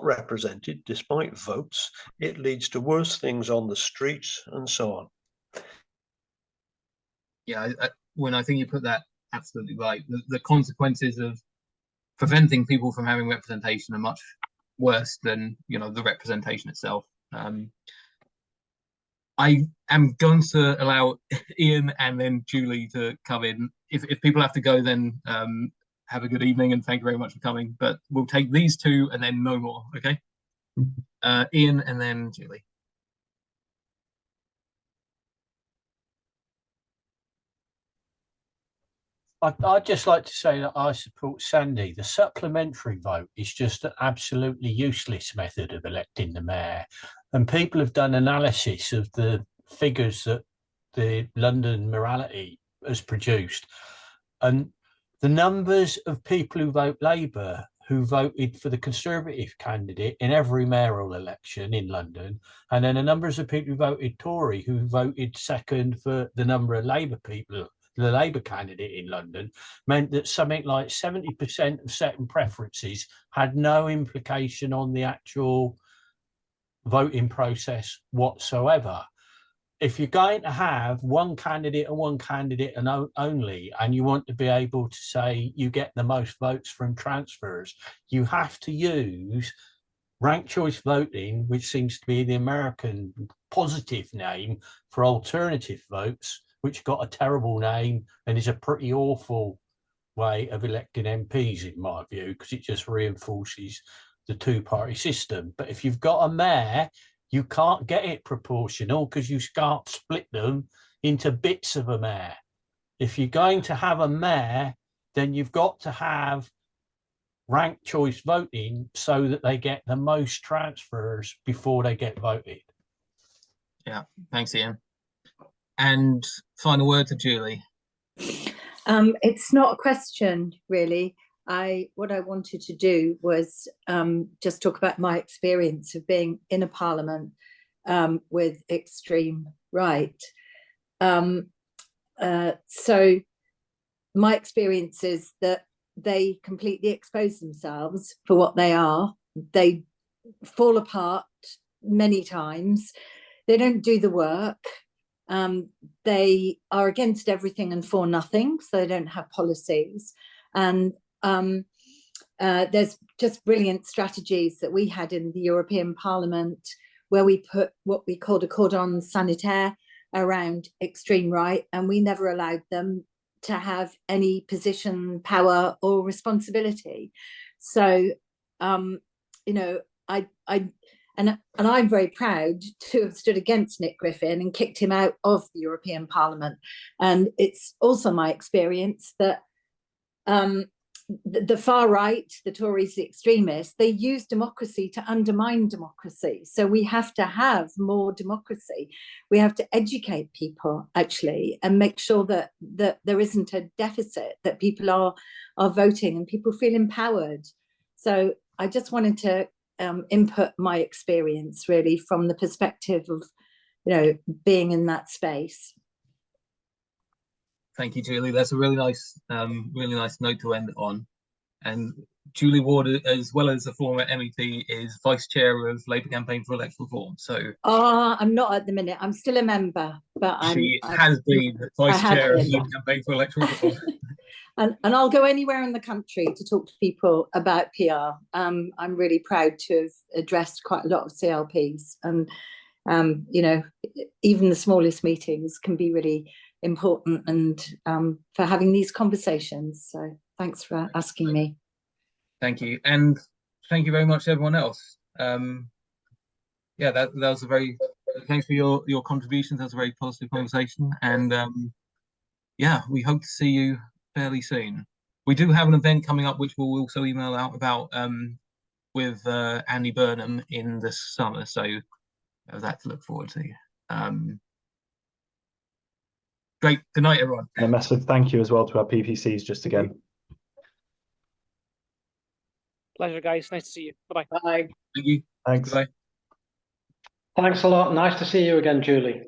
E: represented despite votes, it leads to worse things on the streets and so on.
A: Yeah, when I think you put that absolutely right, the consequences of preventing people from having representation are much worse than, you know, the representation itself. I am going to allow Ian and then Julie to come in. If people have to go, then have a good evening and thank you very much for coming. But we'll take these two and then no more, okay? Ian and then Julie.
R: I'd just like to say that I support Sandy. The supplementary vote is just an absolutely useless method of electing the mayor. And people have done analysis of the figures that the London Morality has produced. And the numbers of people who vote Labour who voted for the Conservative candidate in every mayoral election in London, and then the numbers of people who voted Tory who voted second for the number of Labour people, the Labour candidate in London, meant that something like 70% of second preferences had no implication on the actual voting process whatsoever. If you're going to have one candidate and only, and you want to be able to say you get the most votes from transfers, you have to use ranked choice voting, which seems to be the American positive name for alternative votes, which got a terrible name and is a pretty awful way of electing MPs, in my view, because it just reinforces the two-party system. But if you've got a mayor, you can't get it proportional because you can't split them into bits of a mayor. If you're going to have a mayor, then you've got to have ranked choice voting so that they get the most transfers before they get voted.
A: Yeah, thanks, Ian. And final word to Julie.
G: It's not a question, really. What I wanted to do was just talk about my experience of being in a parliament with extreme right. So my experience is that they completely expose themselves for what they are. They fall apart many times. They don't do the work. They are against everything and for nothing, so they don't have policies. And there's just brilliant strategies that we had in the European Parliament where we put what we called a cordon sanitaire around extreme right, and we never allowed them to have any position, power or responsibility. So, you know, and I'm very proud to have stood against Nick Griffin and kicked him out of the European Parliament. And it's also my experience that the far right, the Tories, the extremists, they use democracy to undermine democracy. So we have to have more democracy. We have to educate people, actually, and make sure that there isn't a deficit, that people are voting and people feel empowered. So I just wanted to input my experience, really, from the perspective of, you know, being in that space.
A: Thank you, Julie. That's a really nice note to end on. And Julie Ward, as well as a former MEP, is vice chair of Labour Campaign for Election Reform. So
G: I'm not at the minute. I'm still a member, but
A: she has been vice chair of Labour Campaign for Election Reform.
G: And I'll go anywhere in the country to talk to people about PR. I'm really proud to have addressed quite a lot of CLPs, and you know, even the smallest meetings can be really important, and for having these conversations. So thanks for asking me.
A: Thank you, and thank you very much to everyone else. Yeah, that was a very, thanks for your contributions. That was a very positive conversation, and yeah, we hope to see you fairly soon. We do have an event coming up, which we'll also email out about with Andy Burnham in the summer, so that to look forward to. Great. Good night, everyone.
B: And a massive thank you as well to our PPCs just again.
D: Pleasure, guys. Nice to see you. Bye-bye.
G: Bye.
A: Thank you.
B: Thanks.
A: Bye.
S: Thanks a lot. Nice to see you again, Julie.